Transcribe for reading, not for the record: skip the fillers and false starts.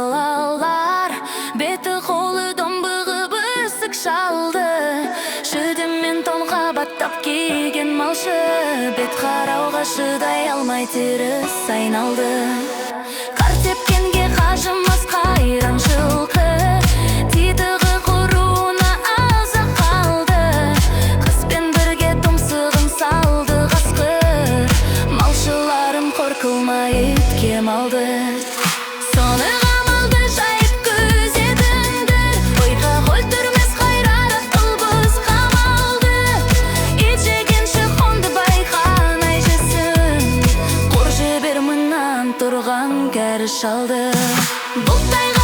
балалар, беті қолы домбығы бүрсік шалды. Шүдімен тонға баттап киген малшы, бет қарауға шыдай алмай теріс айналды. Қар тепкенге қажымас қайран жылқы, титығы құруына азық қалды. Қызбен бірге тұмсығын салды қасқыр, малшыларым қорқылмай итке малды. Соны қамалды жайып күзетіңдір, ойға өлтірмес қайрат ұлбыз қамалды. Ит жегенші қонды байқан әжесін, қор жебер мұнан тұрған кәрі шалды. Бұлттай